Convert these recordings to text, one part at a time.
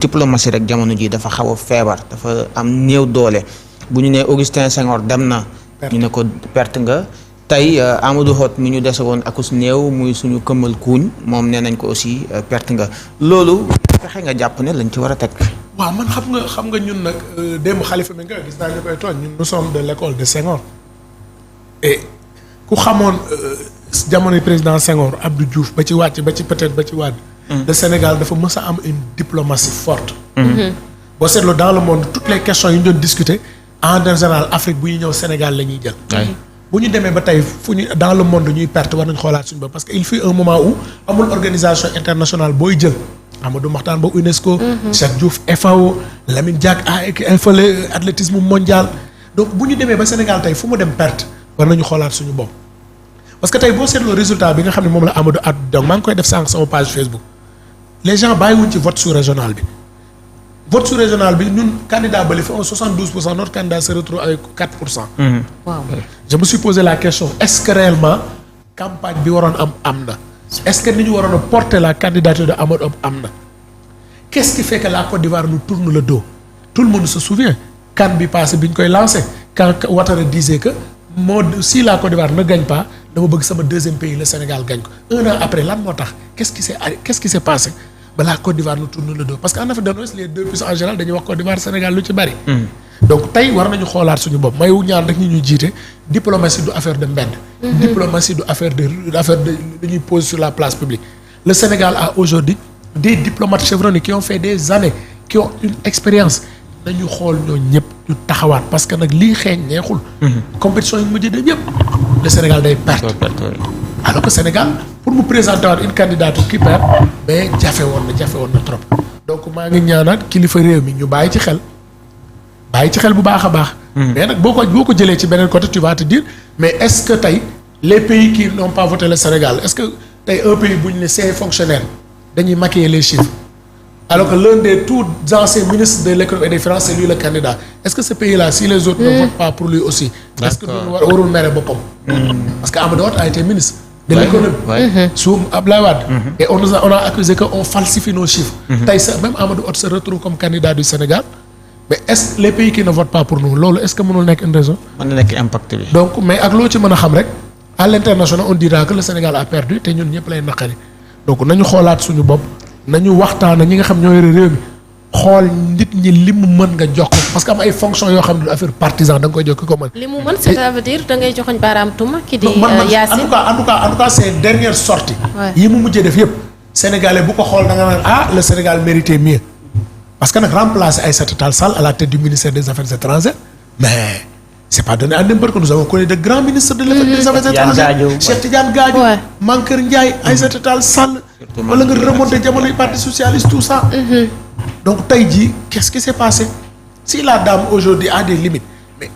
diplomatie rek jamono ji dafa xaw a feebar dafa am néew doole bu ñu nee Augustin Senghor dem na. ñu ne ko perte nga. tey Amadou Hott mi ñu dese woon akus néew muy suñu këmmal kuuñ moom nee nañ ko aussi perte nga loolu fexe nga jàpp ne lañ ci war a teg. waaw man xam nga ñun nag démb Khalifa mi nga gis naa ñu koy tooñ ñun nous sommes de l'école de Senghor et ku xamoon jamonoy président Senghor Abdou Diouf ba ci wàcc ba ci peut-être ba ci Wade. le Sénégal dafa mës a am une diplomatie forte. boo seetloo dans le monde toutes les questions yi ñu doon discuter en général Afrique bu ñu ñëw Sénégal la ñuy jël. bu ñu demee ba tey fu ñu dans le monde ñuy perte war nañu xoolaat suñu bopp parce que il fut un moment où amul organisation internationale booy jël Amadou Mahtar ba UNESCO. Cheikh Diouf FAO Lamine Diack fële athlétisme mondial. donc bu ñu demee ba Sénégal tey fu mu dem perte war nañu xoolaat suñu bopp parce que tey boo seetloo résultat bi nga xam ne moom la Amadou at donc maa ngi koy def sànq sama page Facebook les gens bàyyiwuñ ci vote sous-régional bi. vote sous-régional bi ñun candidat bali fa 72% notre candidat se retrouve avec 4%. waaw je me suis posé la question est-ce que réellement campagne bi waroon am na. est-ce que ni ñu waroon a porter la candidature de Amadou am na. qu'est-ce qui fait que la Côte d'Ivoire nous tourne le dos tout le monde se souvient CAN bi passé bi ñu koy lancé quand Ouattara disait que si la Côte d'Ivoire ne gagne pas dama bëgg sama deuxième pays le Sénégal gagne ko un an après lan moo tax qu'est-ce qui s'est passé. ba la Côte d'Ivoire nous tourne le dos parce que en Afrique de l'Ouest les deux puissances en général dañuy wax Côte d'Ivoire Sénégal lu ci bari. donc tey war nañu xoolaat suñu bopp may ñaan rek ñu jiite diplomatie du affaire de mbedd. diplomatie du affaire de dañuy poser sur la place publique. le Sénégal a aujourd'hui des diplomates chevronnés qui ont fait des années qui ont une expérience nañu xool ñooñu ñëpp ñu taxawaat parce que nag lii xeeñ neexul. compétition yi mujj dem yëpp le Sénégal day perte. alors que Sénégal pour mu présenter waat une candidature qui perd mais jafe woon na trop donc maa ngi ñaanaat kilifa réew mi ñu bàyyi ci xel bu baax a baax. mais nag boo ko jëlee ci beneen côté tu vas te dire mais est-ce que tey les pays qui n'ont pas voté le Sénégal est-ce que tey un pays bu ñu ne ses fonctionnaires dañuy maquiller les chiffres alors que l'un des tout anciens ministres de l'économie et des finances c'est lui le candidat est-ce que ce pays-là si les autres ne votent pas pour lui aussi. est-ce que duñu warul mere boppam. parce que Amadou Hott a été ministre. de l'économie sous Abdoulaye Wade et on a accusé que on falsifie nos chiffres tey sax même Amadou Hott se retrouve comme candidat du Sénégal mais est-ce que les pays qui ne votent pas pour nous loolu est-ce que mënul nekk une raison. mën na nekk impact bi. donc mais ak loo ci mën a xam rek à l'international on dira que le Sénégal a perdu te ñun ñëpp lay naqari donc nañu xoolaat suñu bopp nañu waxtaan ak ñi nga xam ñoo yore réew mi xool nit ñi li mu mën nga jox ko parce que am ay fonctions yoo xam ne du affaire partisan da nga koy jox ki ko mën. li mu mën ça veut dire da ngay joxoñ baaraam tuuma ki di Yacine en tout cas ces dernières sorties yi mu mujjee def yëpp sénégalais bu ko xool da nga naan le Sénégal méritait mieux parce que nag remplacer Aïssata Tall Sall à la tête du ministère des Affaires étrangères mais c'est pas donné à n'importe qui nous avons connu de grands ministres des Affaires étrangères Cheikh Tidiane Gadio Mankeur Ndiaye Aïssata Tall Sall wala nga remonter jamonoy parti socialiste tout ça donc tey jii qu'est-ce qui s'est passé si la dame aujourd'hui a des limites mais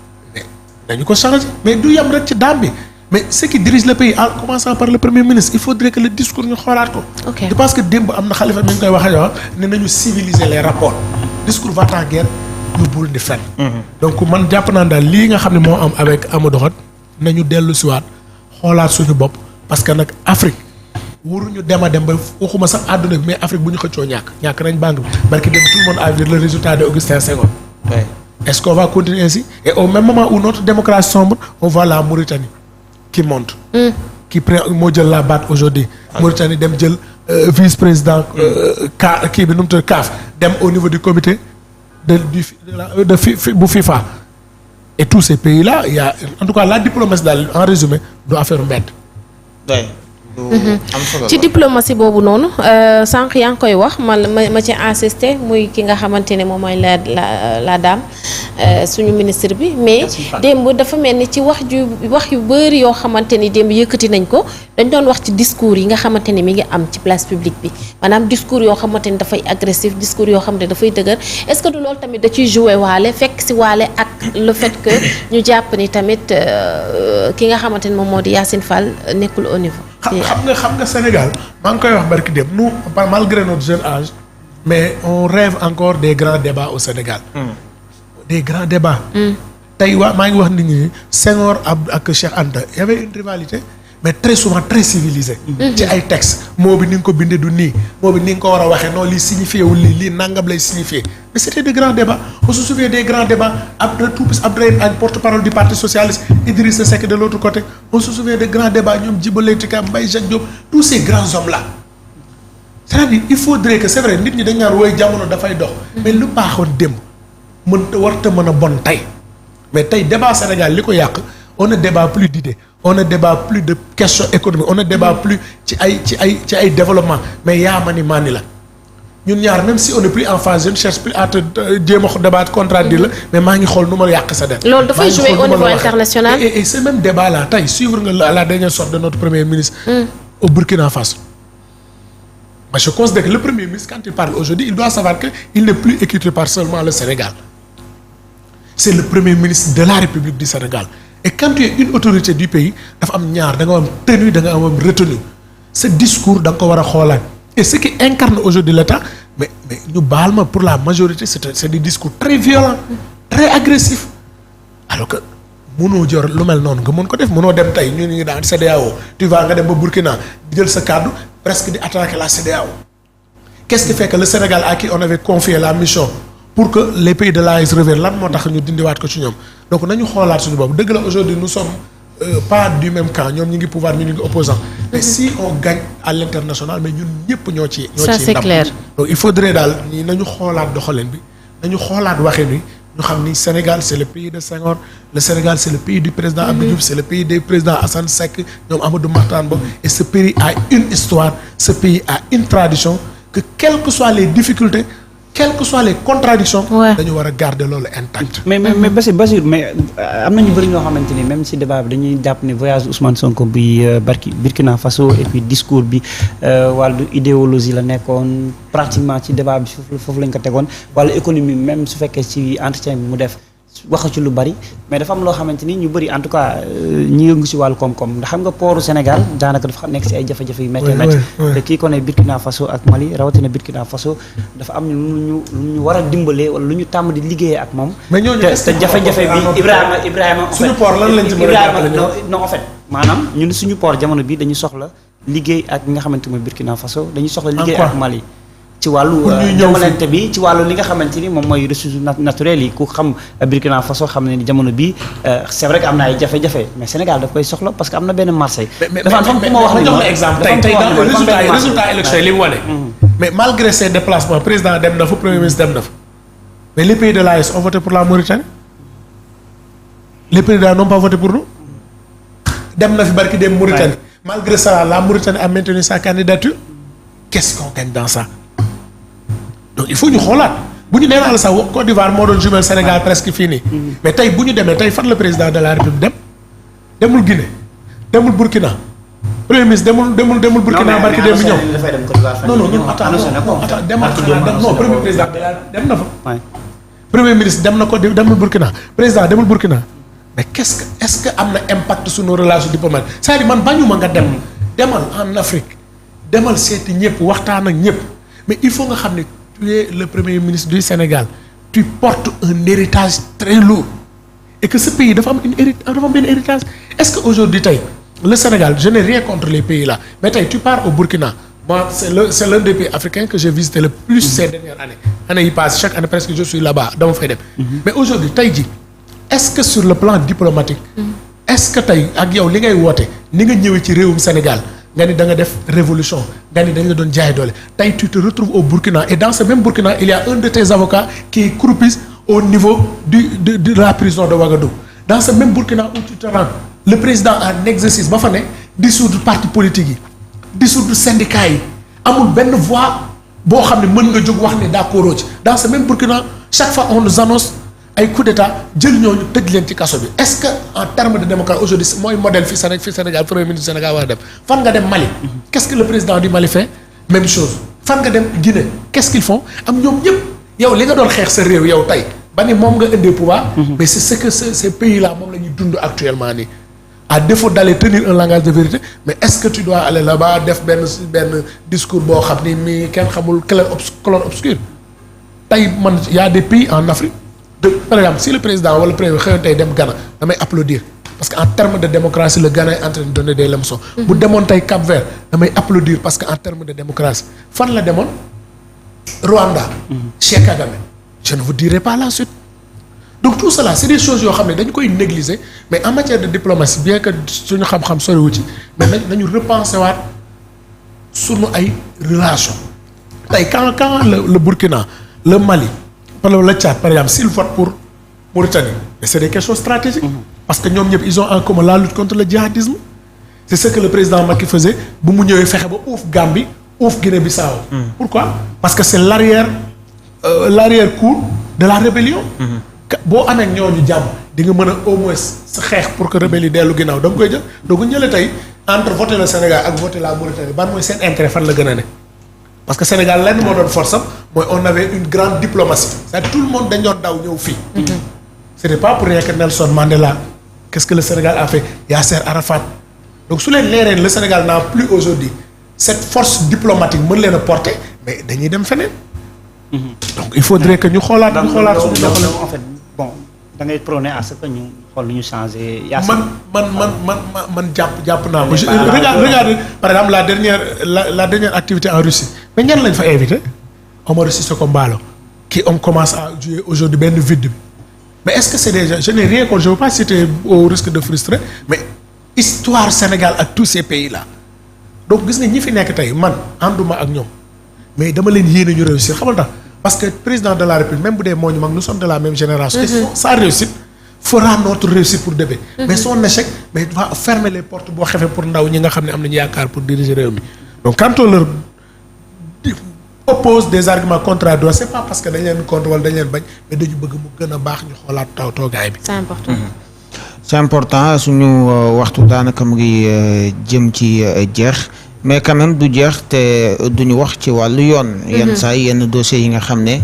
dañu ko changer mais du yem rek ci dame bi mais ceux qui dirigent le pays en commençant par le premier ministre il faudrait que le discours ñu xoolaat ko. je pense que démb am na Khalifa mi ngi koy waxee wax ne nañu civiliser les rapports discours va-t-en-guerre yóbbul di fenn. donc man jàpp naa daal lii nga xam ne moo am avec Amadou Hott nañu dellu siwaat xoolaat suñu bopp parce que nag Afrique waruñu dem ba waxuma sax àdduna bi mais Afrique bu ñu xëccoo ñàkk nañ banque bi barki dem tout le monde a vu le résultat de Augustin Senghor. est-ce qu'on va continuer ainsi et au même moment où notre démocratie sombre on voit la Mauritanie qui monte. qui prend moo jël la batte aujourd'hui Mauritanie dem jël vice-président kii bi nu mu tudd CAF dem au niveau du comité de FIFA et tous ces pays-là il y a en tout cas la diplomatie daal en résumé du affaire mbedd. ci diplomatie boobu noonu sànq yaa ngi koy wax ma ci insister muy ki nga xamante ne moom mooy la dame suñu ministre bi mais démb dafa mel ni ci wax yu bëri yoo xamante ni démb yëkkati nañ ko dañ doon wax ci discours yi nga xamante ni mi ngi am ci place publique bi maanaam discours yoo xamante ni dafay agressif discours yoo xamante ni dafay dëgër est-ce que du loolu tamit da ciy jouer waale fekk si waale ak le fait que ñu jàpp ni tamit ki nga xamante ni moom moo di Yacine Fall nekkul au niveau. xam nga Sénégal maa ngi koy wax barki dem nous malgré notre jeune âge mais on rêve encore des grands débats au Sénégal. des grands débats. tey maa ngi wax nit ñi Senghor ak Cheikh Anta y avait une rivalité mais très souvent très civilisé. ci ay textes moo bi ni nga ko bindee du nii moo bi ni nga ko war a waxee non lii signifié wul lii nangam lay signifié mais c'était des grands débats on se souvient des grands débats Abdoulaye Agne porte-parole du parti socialiste Idrissa Seck de l'autre côté on se souvient des grands débats ñoom Djibo Leyti Ka Mbaye Jacques Diop tous ces grands hommes là c'est-à-dire il faudrait que c'est vrai nit ñi dañ naan woy jamono dafay dox mais lu baaxoon démb warta mën a bon tey mais tey débat Sénégal li ko yàq on ne débat plus d'idées on ne débat plus de questions économiques on ne débat plus ci ay développement mais yaa ma ni la ñun ñaar même si on n'est plus en phase je ne cherche plus à te jéem a débat contradire la mais maa ngi xool nu ma yàq sa der loolu dafay jouer au niveau international et ce même débat là tey suivre nga la dernière sortie de notre premier ministre au Burkina Faso mais je considère que le premier ministre quand il parle aujourd'hui il doit savoir que il n'est plus écouté par seulement le Sénégal c'est le premier ministre de la République du Sénégal et quand tu es une autorité du pays dafa am ñaar da nga am tenue da nga am retenue ce discours da nga ko war a xoolaat et ce qui incarne aujourd'hui l'État mais ñu baal ma pour la majorité c'est des discours très violents très agressifs alors que mënoo jor lu mel noonu nga mën ko def mënoo dem tey ñu ngi daan CEDEAO tu vas nga dem ba Burkina jël sa kàddu presque di attaquer la CEDEAO qu'est-ce qui fait que le Sénégal à qui on avait confié la mission pour que les pays de l'AES reviennent lan moo tax ñu dindiwaat ko ci ñoom donc nañu xoolaat suñu bopp dëgg la aujourd'hui nous sommes pas du même camp ñoom ñu ngi pouvoir ñu ngi opposant mais si on gagne à l'international mais ñun ñëpp ñoo ci ça c'est clair donc il faudrait daal ñi nañu xoolaat doxalin bi nañu xoolaat waxin wi ñu xam ni Sénégal c'est le pays de Senghor le Sénégal c'est le pays du président Abdou Diouf c'est le pays des présidents Assane Seck ñoom Amadou Mahtar Mbow et ce pays a une histoire ce pays a une tradition que quelles que soient les difficultés quelles que soient les contradictions dañu war a garder loolu intact mais Bassirou mais am na ñu bëri ñoo xamante ni même si débat bi dañuy jàpp ne voyage Ousmane Sonko bi Burkina Faso et puis discours bi wàllu idéologie la nekkoon pratiquement ci débat bi foofu lañ ko tegoon wala économie même su fekkee ci entretien bi mu def wax ci lu bari mais dafa am loo xamante ni ñu bëri en tout cas ñi yëngu ci wàllu koom-koom ndax xam nga pooru Sénégal daanaka dafa nekk ci ay jafe-jafe yu métti métti te kii ko ne Burkina Faso ak Mali rawatina Burkina Faso dafa am lu ñu war a dimbalee wala lu ñu tàmm di liggéeyee ak moom te jafe-jafe bi Ibrahima suñu port lan lañ ci mën a jàppale non en fait maanaam ñun suñu port jamono bi dañu soxla liggéey ak nga xamante mooy Burkina Faso dañu soxla liggéey ak Mali ci wàllu jamonante bi ci wàllu li nga xamante ni moom mooy ressources naturelles yi ku xam Burkina Faso xam ne ni jamono bi c'est vrai que am na ay jafe-jafe mais Sénégal daf koy soxla parce que am na benn marché dafa am ku ma wax ni ma exemple tey dans résultat élection yi li mu wane mais malgré ces déplacements président dem na fa premier ministre dem na fa mais les pays de l'AES ont voté pour la Mauritanie les pays de l'AES n'ont pas voté pour nous dem na fi barki dem Mauritanie malgré ça la Mauritanie a maintenu sa candidature qu'est-ce qu'on gagne dans ça donc il faut ñu xoolaat bu ñu nee naa la sax Côte d'Ivoire moo doon jumel Sénégal presque fii nii mais tey bu ñu demee tey fan le président de la République demul Guinée demul Burkina premier ministre demul Burkina barki dem bi ñëw non attends non premier président dem na fa premier ministre dem na ko demul Burkina président demul Burkina mais est-ce que am na impact sur nos relations diplomatiques c'est-à-dire man bañuma nga demal en Afrique demal seeti ñëpp waxtaan ak ñëpp mais il faut nga xam ne tu es le premier ministre du Sénégal tu portes un héritage très lourd et que ce pays dafa am benn héritage est-ce que aujourd'hui tey le Sénégal je n'ai rien contre les pays là mais tey tu pars au Burkina moi c'est l'un des pays africains que j'ai visité le plus ces dernières années yi passent chaque année presque je suis là-bas dama fay dem mais aujourd'hui tey ji est-ce que sur le plan diplomatique est-ce que tey ak yow li ngay woote ni nga ñëwee ci réewum Sénégal nga ni da nga def révolution nga ni dañ la doon jaay doole tey tu te retrouves au Burkina et dans ce même Burkina il y a un de tes avocats qui croupit au niveau de la prison de Ouagadougou dans ce même Burkina où tu te rends le président en exercice ba fa ne dissoudre parti politique yi dissoudre syndicat yi amul benn voix boo xam ne mën nga jóg wax ne d'accord ci dans ce même Burkina chaque fois on nous annonce ay coup d'état jël ñooñu tëj leen ci kaso bi est-ce que en termes de démocratie aujourd'hui mooy modèle fi Sénégal premier ministre Sénégal war a dem fan nga dem Mali qu'est-ce que le président du Mali fait même chose fan nga dem Guinée qu'est-ce qu'ils font am ñoom ñëpp yow li nga doon xeex sa réew yow tey ba ni moom nga indee pouvoir mais c'est ce que ces pays-là moom la ñuy dund actuellement nii à défaut d'aller tenir un langage de vérité mais est-ce que tu dois aller là-bas def benn discours boo xam ni mi kenn xamul colonne obscure tey man y a des pays en Afrique par exemple si le président wala le premier xëyoon tey dem Ghana damay applaudir parce que en termes de démocratie le Ghana est en train de donner des leçons. bu demoon tey Cap-Vert damay applaudir parce que en termes de démocratie fan la demoon Rwanda. Cheikh Kagame je ne vous dirai pas la suite. donc tout cela c'est des choses yoo xam ne dañu koy négliger mais en matière de diplomatie bien que suñu xam-xam soriwu ci mais nañu repenser waat sunu ay relations. tey quand le Burkina le Mali le Tchad par exemple s'ils votent pour Mauritanie mais c'est des questions stratégiques. parce que ñoom ñëpp ils ont en commun la lutte contre le djihadisme. c'est ce que le président Macky faisait bu mu ñëwee fexe ba uuf Gambie uuf Guinée-Bissau. pourquoi parce que c'est l'arrière-cour de la rébellion. boo amee ñooñu jàmm di nga mën a au moins sa xeex pour que rebelle yi dellu ginnaaw da nga koy jël donc ñële tey entre voter le Sénégal ak voter la Mauritanie ban mooy seen intérêt fan la gën a ne. parce que Sénégal lenn moo doon force am mooy on avait une grande diplomatie c'est-à-dire tout le monde dañ doon daw ñëw fii. c'était pas pour rien que Nelson Mandela qu'est-ce que le Sénégal a fait Yasser Arafat donc su leen leeree le Sénégal n'a plus aujourd'hui cette force diplomatique mën leen a porter mais dañuy dem feneen. donc il faudrait que ñu xoolaat suñu doxalin. en fait bon da ngay prôner à ce que ñu xool lu ñu changer. man jàpp naa ko. regarde par exemple la dernière activité en Russie mais ñan lañ fa invité Omar Sissoko Mbalo qui on commence à jouer aujourd'hui benn vide bi mais est-ce que c'est déjà je n'ai rien contre je veux pas citer au risque de frustrer mais histoire Sénégal ak tous ces pays là donc gis nga ñi fi nekk tey man ànduma ak ñoom mais dama leen yéene ñu réussir xamal tax parce que président de la République même bu dee moo ñu mag nous sommes de la même génération. et sa réussite fera notre réussite pour demain. mais son échec mais va fermer les portes boo xefee pour ndaw ñi nga xam ne am nañu yaakaar pour diriger réew mi donc quand on leur oppose des arguments contradictoires c'est pas parce que dañ leen contre wala dañ leen bañ mais dañu bëgg mu gën a baax ñu xoolaat toogaay bi. c'est important. c'est important suñu waxtu daanaka mu ngi jëm ci jeex. mais quand même du jeex te duñu wax ci wàllu yoon. yenn saa yi yenn dossiers yi nga xam ne